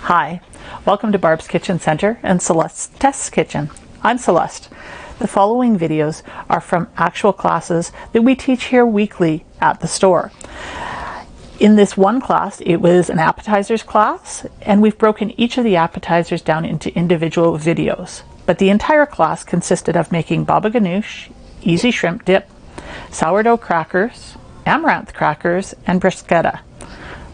Hi, welcome to Barb's Kitchen Center and Celeste's Test Kitchen. I'm Celeste. The following videos are from actual classes that we teach here weekly at the store. In this one class, it was an appetizers class, and we've broken each of the appetizers down into individual videos. But the entire class consisted of making baba ganoush, easy shrimp dip, sourdough crackers, amaranth crackers, and bruschetta.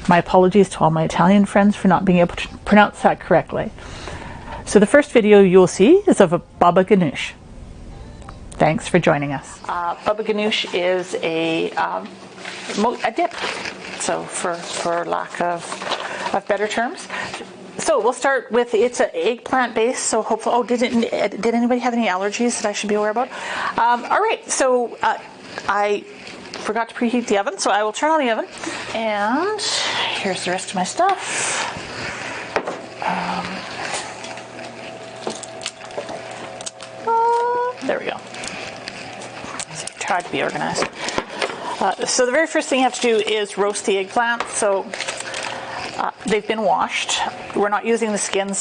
My apologies to all my Italian friends for not being able to pronounce that correctly. So the first video you'll see is of a baba ganoush. Thanks for joining us. Baba ganoush is a dip, so for lack of better terms. So we'll start with, it's an eggplant base, so hopefully, oh, did anybody have any allergies that I should be aware about? All right, so I forgot to preheat the oven, so I will turn on the oven, and here's the rest of my stuff. There we go. So try to be organized. So the very first thing you have to do is roast the eggplant. So they've been washed. We're not using the skin,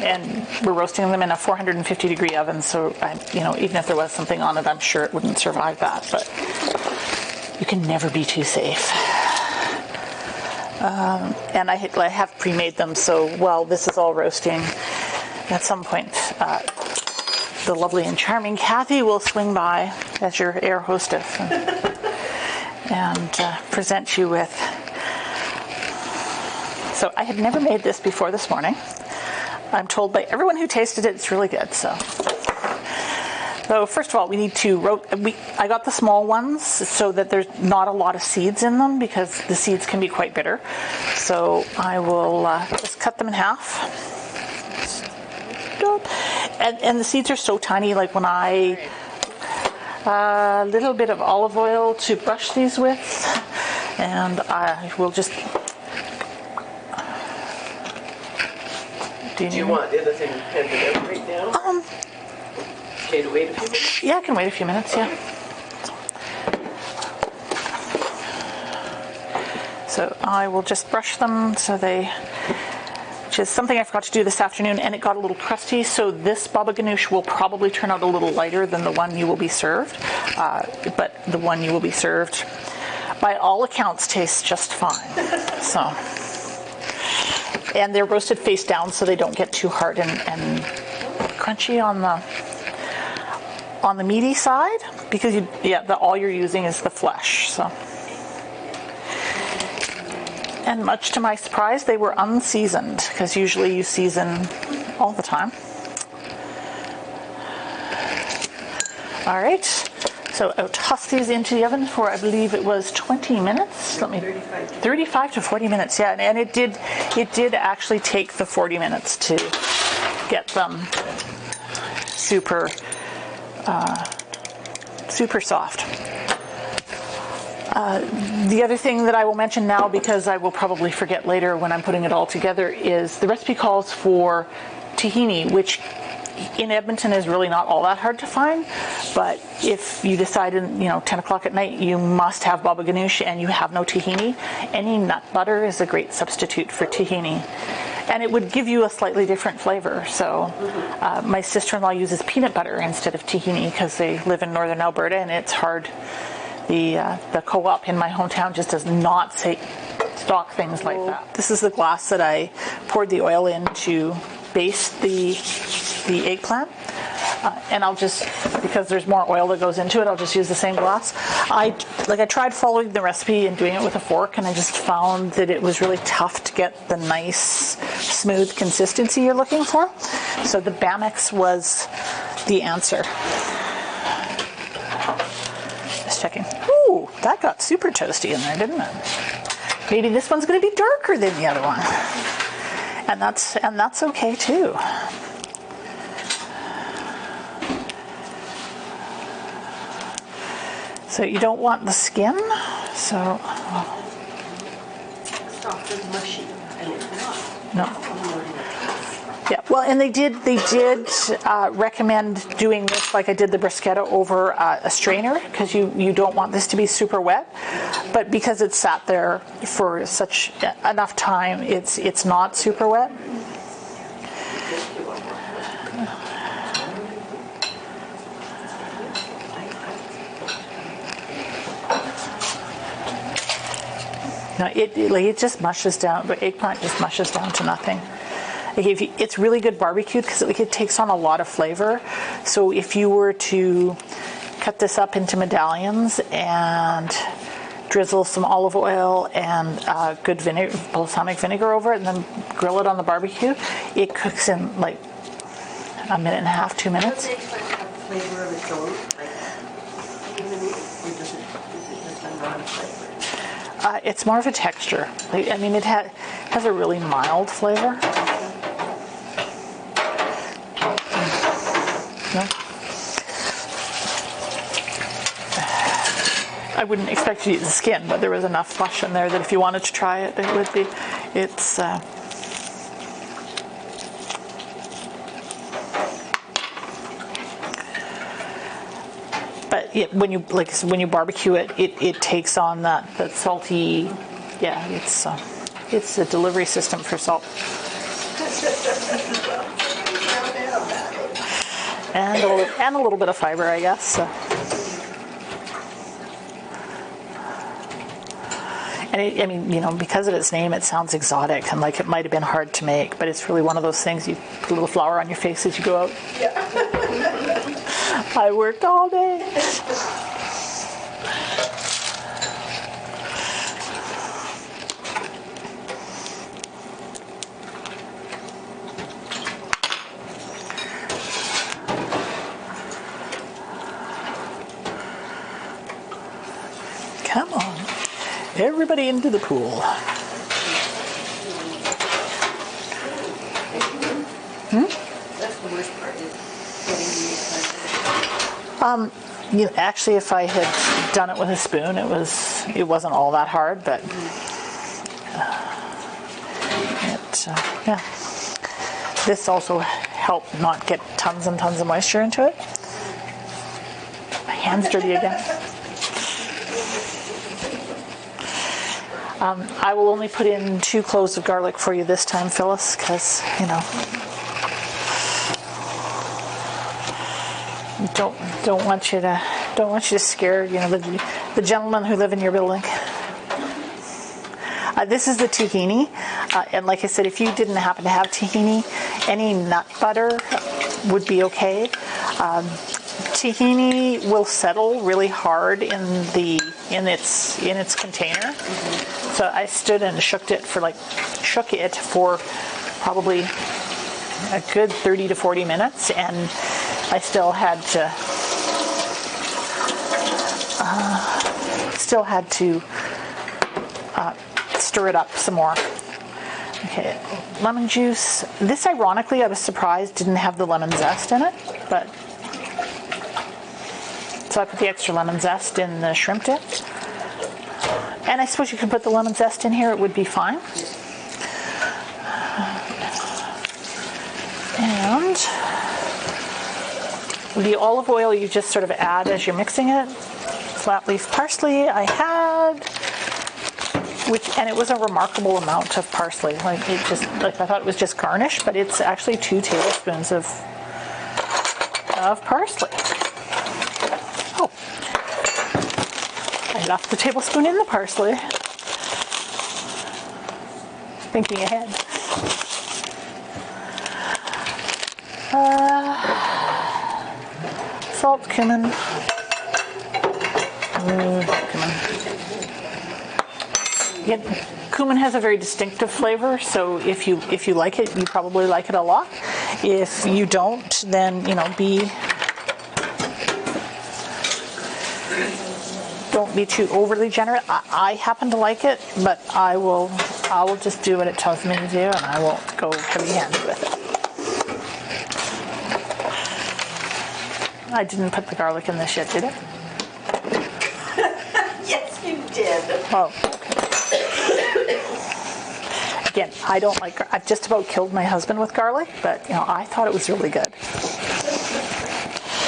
and we're roasting them in a 450 degree oven. So even if there was something on it, I'm sure it wouldn't survive that. But you can never be too safe. And I have pre-made them, so while this is all roasting, at some point the lovely and charming Kathy will swing by as your air hostess and present you with. So I had never made this before this morning. I'm told by everyone who tasted it it's really good. So first of all, we need to I got the small ones so that there's not a lot of seeds in them because the seeds can be quite bitter. So I will just cut them in half. And the seeds are so tiny, like when a little bit of olive oil to brush these with, and I will just. Do you want the other thing handed out right now? Okay, to wait a few minutes? Yeah, I can wait a few minutes, yeah. So I will just brush them which is something I forgot to do this afternoon, and it got a little crusty, so this baba ganoush will probably turn out a little lighter than the one you will be served, but the one you will be served, by all accounts, tastes just fine. And they're roasted face down so they don't get too hard and crunchy on the meaty side, because all you're using is the flesh. So, and much to my surprise, they were unseasoned, because usually you season all the time. All right, so I'll toss these into the oven for, I believe it was 20 minutes. 35 to 40 minutes, yeah, and it did actually take the 40 minutes to get them super soft. The other thing that I will mention now, because I will probably forget later when I'm putting it all together, is the recipe calls for tahini, which in Edmonton is really not all that hard to find. But if you decide 10 o'clock at night you must have baba ganoush and you have no tahini, any nut butter is a great substitute for tahini. And it would give you a slightly different flavor. So my sister-in-law uses peanut butter instead of tahini because they live in northern Alberta and it's hard. The co-op in my hometown just does not stock things like that. This is the glass that I poured the oil in to baste the eggplant. And I'll just, because there's more oil that goes into it, I'll just use the same glass. I tried following the recipe and doing it with a fork, and I just found that it was really tough to get the nice, smooth consistency you're looking for. So the Bamex was the answer. Just checking. Ooh, that got super toasty in there, didn't it? Maybe this one's going to be darker than the other one. And that's okay too. So you don't want the skin, so Soft and mushy, and it's not. No. Yeah, well, and they did recommend doing this like I did the bruschetta over a strainer, because you don't want this to be super wet. But because it's sat there for such enough time, it's not super wet. No, it just mushes down. The eggplant just mushes down to nothing. Like it's really good barbecued because it takes on a lot of flavor. So if you were to cut this up into medallions and drizzle some olive oil and good balsamic vinegar over it, and then grill it on the barbecue, it cooks in like a minute and a half, 2 minutes. Does the eggplant have flavor of its own? Like, even or does it just a non-flavor? It's more of a texture. I mean, it has a really mild flavor. No? I wouldn't expect you to eat the skin, but there was enough flesh in there that if you wanted to try it, it would be. It's but when you barbecue it, it takes on that salty. Yeah, it's a delivery system for salt. And a little bit of fiber, I guess. So. And I mean, because of its name, it sounds exotic and like it might have been hard to make, but it's really one of those things you put a little flour on your face as you go out. Yeah. I worked all day. Come on, everybody into the pool. That's the worst part, is getting the eggplant. Actually, if I had done it with a spoon, it wasn't all that hard, but yeah. This also helped not get tons and tons of moisture into it. My hand's dirty again. I will only put in 2 cloves of garlic for you this time, Phyllis, because don't want you to scare the gentlemen who live in your building. This is the tahini, and like I said, if you didn't happen to have tahini, any nut butter would be okay. Tahini will settle really hard in its container. Mm-hmm. So I stood and shook it for probably a good 30 to 40 minutes, and I still had to stir it up some more. Okay, lemon juice. This, ironically, I was surprised didn't have the lemon zest in it, but so I put the extra lemon zest in the shrimp dip. And I suppose you could put the lemon zest in here, it would be fine. And the olive oil you just sort of add as you're mixing it. Flat leaf parsley I had, and it was a remarkable amount of parsley. I thought it was just garnish, but it's actually 2 tablespoons of parsley. Oh, I left the tablespoon in the parsley. Thinking ahead. Salt, cumin. Cumin has a very distinctive flavor, so if you like it, you probably like it a lot. If you don't, then don't be too overly generous. I happen to like it, but I will just do what it tells me to do, and I won't go heavy-handed with it. I didn't put the garlic in this yet, did I? Yes, you did. Oh. Again, I don't like, I've just about killed my husband with garlic, but I thought it was really good.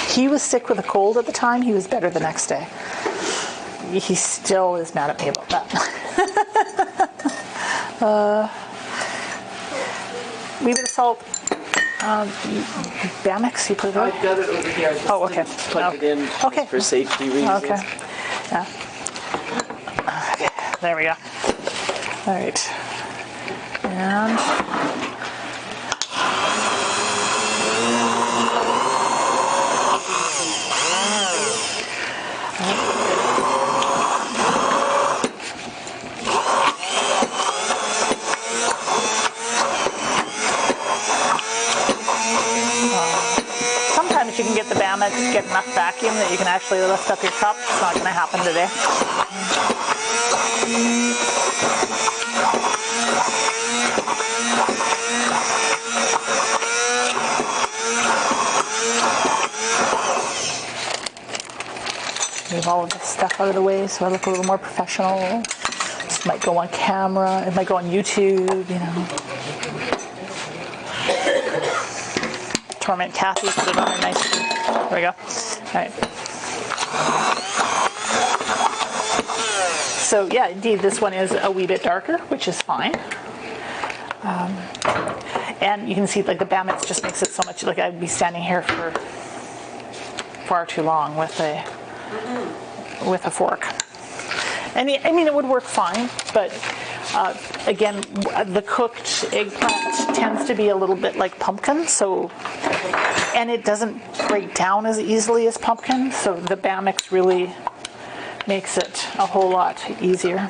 He was sick with a cold at the time. He was better the next day. He still is mad at me about that. Wee bit of salt. Bamix, you put it in? I've got it over here. I just okay. Plug it in for safety reasons. Okay. Yeah. Okay. There we go. All right. And sometimes you can get the Bamix, get enough vacuum that you can actually lift up your cup. It's not going to happen today. Move all of this stuff out of the way so I look a little more professional. This might go on camera, it might go on YouTube, Torment Kathy, put it on there nice. There we go. All right. So yeah, indeed, this one is a wee bit darker, which is fine. And you can see like the Bamix just makes it so much, like I'd be standing here for far too long with a fork. And I mean, it would work fine, but again, the cooked eggplant tends to be a little bit like pumpkin, and it doesn't break down as easily as pumpkin, so the Bamix really makes it a whole lot easier.